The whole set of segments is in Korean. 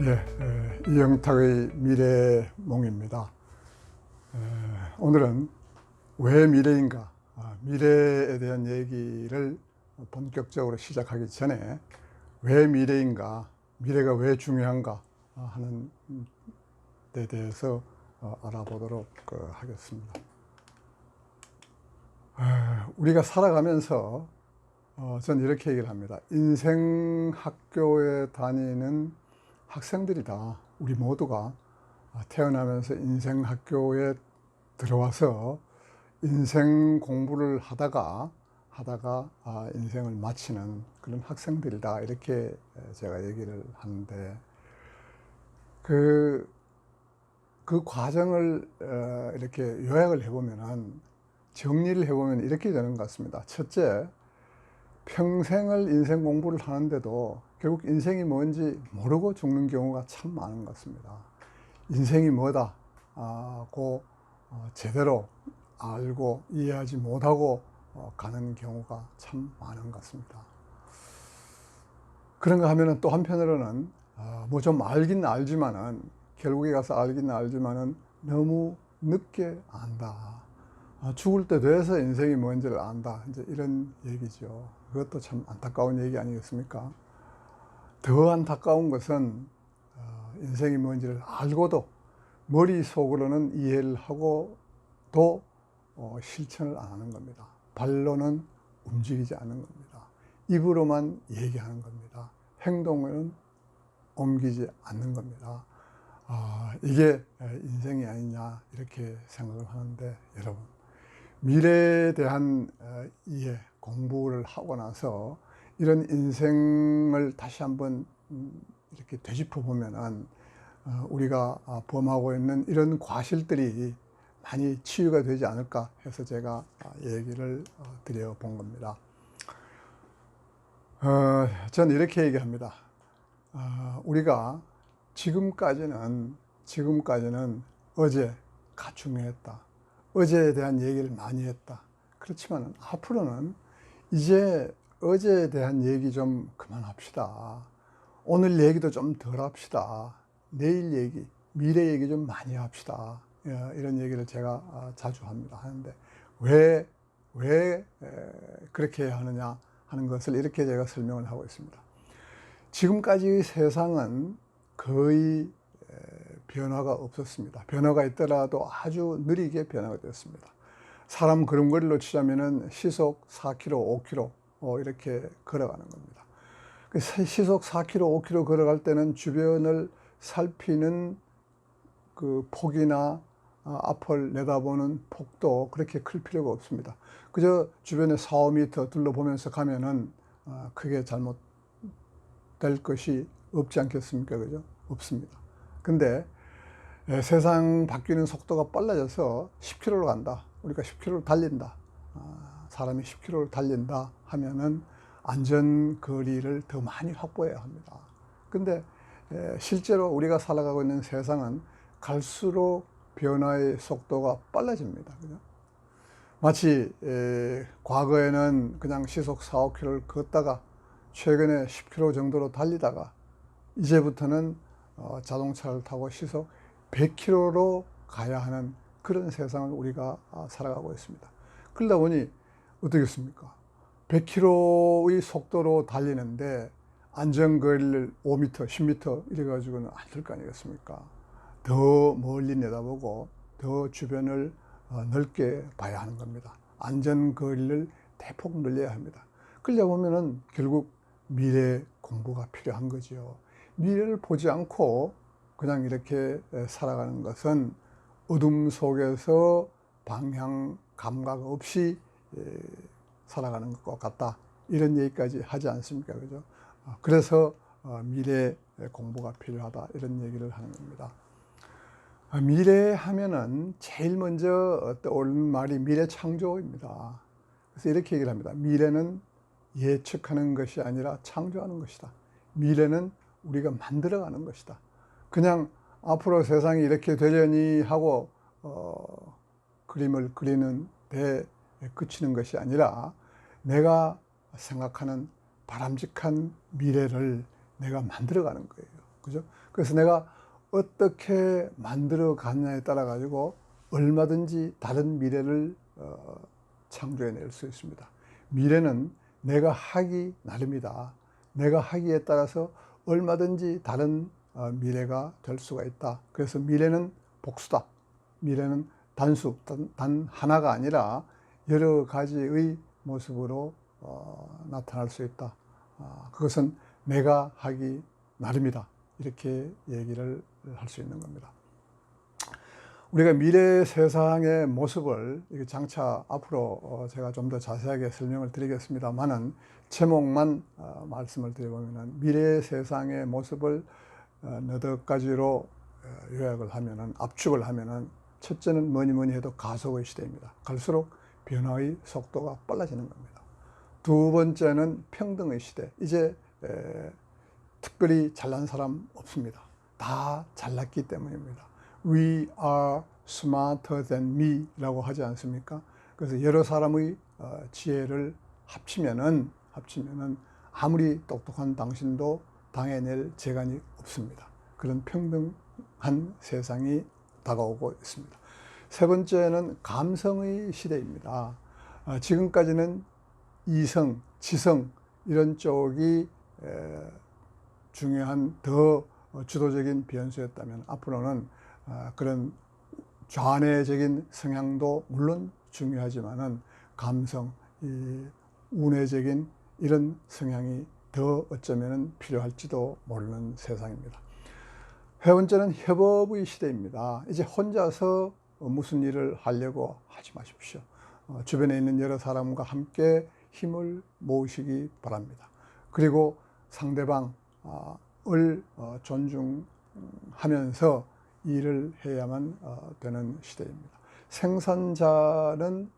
이영탁의 미래몽입니다. 오늘은 왜 미래인가, 미래에 대한 얘기를 본격적으로 시작하기 전에 왜 미래인가, 미래가 왜 중요한가 하는 데 대해서 알아보도록 하겠습니다. 우리가 살아가면서 저는 이렇게 얘기를 합니다. 인생 학교에 다니는 학생들이다. 우리 모두가 태어나면서 인생 학교에 들어와서 인생 공부를 하다가 인생을 마치는 그런 학생들이다. 이렇게 제가 얘기를 하는데 그 과정을 이렇게 요약을 해보면, 정리를 해보면 이렇게 되는 것 같습니다. 첫째, 평생을 인생 공부를 하는데도 결국 인생이 뭔지 모르고 죽는 경우가 참 많은 것 같습니다. 인생이 뭐다 고 제대로 알고 이해하지 못하고 가는 경우가 참 많은 것 같습니다. 그런가 하면 또 한편으로는 뭐 좀 알긴 알지만은, 결국에 가서 알긴 알지만은 너무 늦게 안다. 죽을 때 돼서 인생이 뭔지를 안다. 이제 이런 얘기죠. 그것도 참 안타까운 얘기 아니겠습니까? 더 안타까운 것은 인생이 뭔지를 알고도 머릿속으로는 이해를 하고도 실천을 안 하는 겁니다. 발로는 움직이지 않는 겁니다. 입으로만 얘기하는 겁니다. 행동은 옮기지 않는 겁니다. 이게 인생이 아니냐 이렇게 생각을 하는데, 여러분, 미래에 대한 이해, 공부를 하고 나서 이런 인생을 다시 한번 이렇게 되짚어 보면은 우리가 범하고 있는 이런 과실들이 많이 치유가 되지 않을까 해서 제가 얘기를 드려 본 겁니다. 저는 이렇게 얘기합니다. 우리가 지금까지는 어제가 중요했다. 어제에 대한 얘기를 많이 했다. 그렇지만 앞으로는 이제 어제에 대한 얘기 좀 그만합시다. 오늘 얘기도 좀 덜 합시다. 내일 얘기, 미래 얘기 좀 많이 합시다. 이런 얘기를 제가 자주 하는데, 왜 그렇게 해야 하느냐 하는 것을 이렇게 제가 설명을 하고 있습니다. 지금까지의 세상은 거의 변화가 없었습니다. 변화가 있더라도 아주 느리게 변화가 됐습니다. 사람 걸음걸이로 치자면은 시속 4km, 5km 이렇게 걸어가는 겁니다. 시속 4km, 5km 걸어갈 때는 주변을 살피는 그 폭이나 앞을 내다보는 폭도 그렇게 클 필요가 없습니다. 그저 주변에 4, 5m 둘러보면서 가면은 크게 잘못될 것이 없지 않겠습니까? 그죠? 없습니다. 근데 세상 바뀌는 속도가 빨라져서 10km로 간다. 우리가 10km를 달린다. 사람이 10km를 달린다 하면은 안전거리를 더 많이 확보해야 합니다. 근데 실제로 우리가 살아가고 있는 세상은 갈수록 변화의 속도가 빨라집니다. 그죠? 마치 과거에는 그냥 시속 4, 5km를 걷다가 최근에 10km 정도로 달리다가 이제부터는 자동차를 타고 시속 100km로 가야 하는 그런 세상을 우리가 살아가고 있습니다. 그러다 보니 어떻겠습니까? 100km의 속도로 달리는데 안전거리를 5m, 10m 이래가지고는 안 될 거 아니겠습니까? 더 멀리 내다보고 더 주변을 넓게 봐야 하는 겁니다. 안전거리를 대폭 늘려야 합니다. 그러다 보면은 결국 미래 공부가 필요한 거죠. 미래를 보지 않고 그냥 이렇게 살아가는 것은 어둠 속에서 방향 감각 없이 살아가는 것 같다. 이런 얘기까지 하지 않습니까? 그죠? 그래서 미래 공부가 필요하다. 이런 얘기를 하는 겁니다. 미래 하면은 제일 먼저 떠오르는 말이 미래 창조입니다. 그래서 이렇게 얘기를 합니다. 미래는 예측하는 것이 아니라 창조하는 것이다. 미래는 우리가 만들어가는 것이다. 그냥 앞으로 세상이 이렇게 되려니 하고 그림을 그리는 데 그치는 것이 아니라 내가 생각하는 바람직한 미래를 내가 만들어가는 거예요. 그죠? 그래서 내가 어떻게 만들어 가느냐에 따라 가지고 얼마든지 다른 미래를 창조해낼 수 있습니다. 미래는 내가 하기 나름이다. 내가 하기에 따라서 얼마든지 다른 미래가 될 수가 있다. 그래서 미래는 복수다. 미래는 단 하나가 아니라 여러 가지의 모습으로 나타날 수 있다. 그것은 내가 하기 나름이다. 이렇게 얘기를 할 수 있는 겁니다. 우리가 미래 세상의 모습을 장차 앞으로 제가 좀 더 자세하게 설명을 드리겠습니다만은 제목만 말씀을 드려보면은 미래 세상의 모습을 너댓 가지로 요약을 하면은, 압축을 하면은, 첫째는 뭐니 해도 가속의 시대입니다. 갈수록 변화의 속도가 빨라지는 겁니다. 두 번째는 평등의 시대. 이제 특별히 잘난 사람 없습니다. 다 잘났기 때문입니다. We are smarter than me 라고 하지 않습니까? 그래서 여러 사람의 지혜를 합치면은 아무리 똑똑한 당신도 당해낼 재간이 없습니다. 그런 평등한 세상이 다가오고 있습니다. 세 번째는 감성의 시대입니다. 지금까지는 이성, 지성 이런 쪽이 중요한 더 주도적인 변수였다면 앞으로는 그런 좌뇌적인 성향도 물론 중요하지만은 감성, 운회적인 이런 성향이 더 어쩌면 필요할지도 모르는 세상입니다. 세 번째는 협업의 시대입니다. 이제 혼자서 무슨 일을 하려고 하지 마십시오. 주변에 있는 여러 사람과 함께 힘을 모으시기 바랍니다. 그리고 상대방을 존중하면서 일을 해야만 되는 시대입니다. 생산자는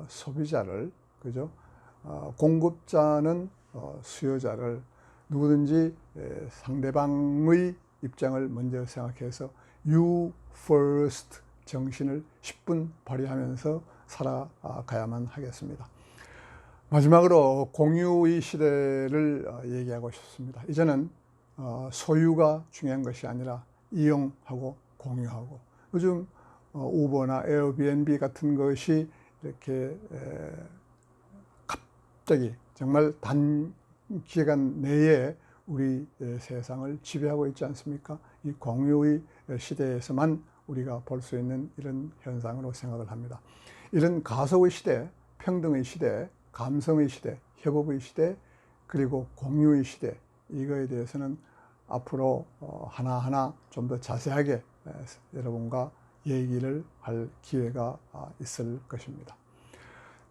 소비자를, 그죠? 공급자는 수요자를 누구든지 상대방의 입장을 먼저 생각해서 You first 정신을 10분 발휘하면서 살아가야만 하겠습니다. 마지막으로 공유의 시대를 얘기하고 싶습니다. 이제는 소유가 중요한 것이 아니라 이용하고 공유하고, 요즘 우버나 에어비앤비 같은 것이 이렇게 갑자기 정말 단기간 내에 우리 세상을 지배하고 있지 않습니까? 이 공유의 시대에서만 우리가 볼 수 있는 이런 현상으로 생각을 합니다. 이런 가속의 시대, 평등의 시대, 감성의 시대, 협업의 시대, 그리고 공유의 시대, 이거에 대해서는 앞으로 하나하나 좀 더 자세하게 여러분과 얘기를 할 기회가 있을 것입니다.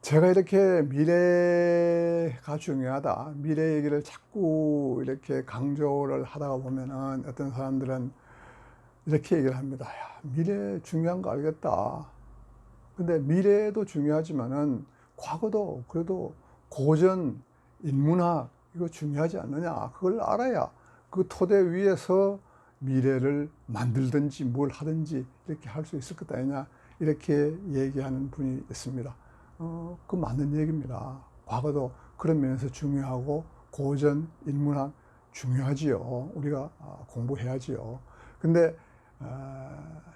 제가 이렇게 미래가 중요하다, 미래 얘기를 자꾸 이렇게 강조를 하다가 보면은 어떤 사람들은 이렇게 얘기를 합니다. 야, 미래 중요한 거 알겠다. 근데 미래도 중요하지만은 과거도 그래도 고전, 인문학 이거 중요하지 않느냐. 그걸 알아야 그 토대 위에서 미래를 만들든지 뭘 하든지 이렇게 할 수 있을 것 아니냐. 이렇게 얘기하는 분이 있습니다. 그 맞는 얘기입니다. 과거도 그런 면에서 중요하고 고전, 인문학 중요하지요. 우리가 공부해야지요. 근데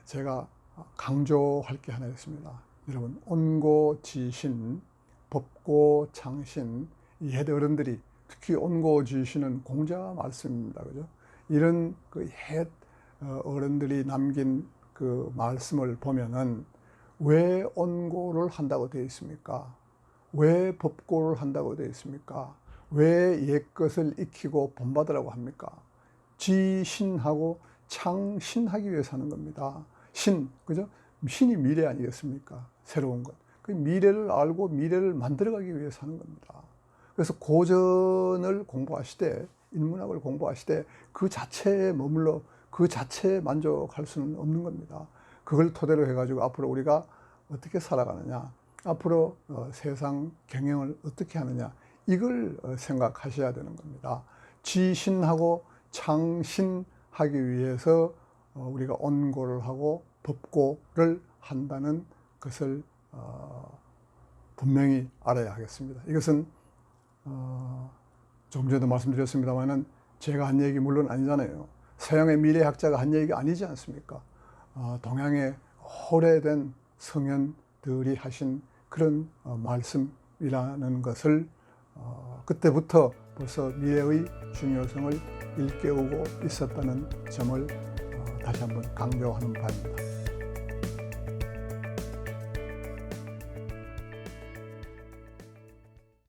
제가 강조할 게 하나 있습니다. 여러분, 온고지신, 법고창신, 이 옛 어른들이, 특히 온고지신은 공자 말씀입니다. 그죠? 이런 그 옛 어른들이 남긴 그 말씀을 보면은 왜 온고를 한다고 되어 있습니까? 왜 법고를 한다고 되어 있습니까? 왜 옛것을 익히고 본받으라고 합니까? 지신하고 창신하기 위해서 하는 겁니다. 신, 그죠? 신이 미래 아니겠습니까? 새로운 것. 그 미래를 알고 미래를 만들어가기 위해서 하는 겁니다. 그래서 고전을 공부하시되, 인문학을 공부하시되 그 자체에 머물러 그 자체에 만족할 수는 없는 겁니다. 그걸 토대로 해가지고 앞으로 우리가 어떻게 살아가느냐, 앞으로 세상 경영을 어떻게 하느냐, 이걸 생각하셔야 되는 겁니다. 지신하고 창신하기 위해서 우리가 온고를 하고 법고를 한다는 것을 분명히 알아야 하겠습니다. 이것은 조금 전에도 말씀드렸습니다만은 제가 한 얘기 물론 아니잖아요. 서양의 미래학자가 한 얘기가 아니지 않습니까? 동양의 오래된 성현들이 하신 그런 말씀이라는 것을 그때부터 벌써 미래의 중요성을 일깨우고 있었다는 점을 다시 한번 강조하는 바입니다.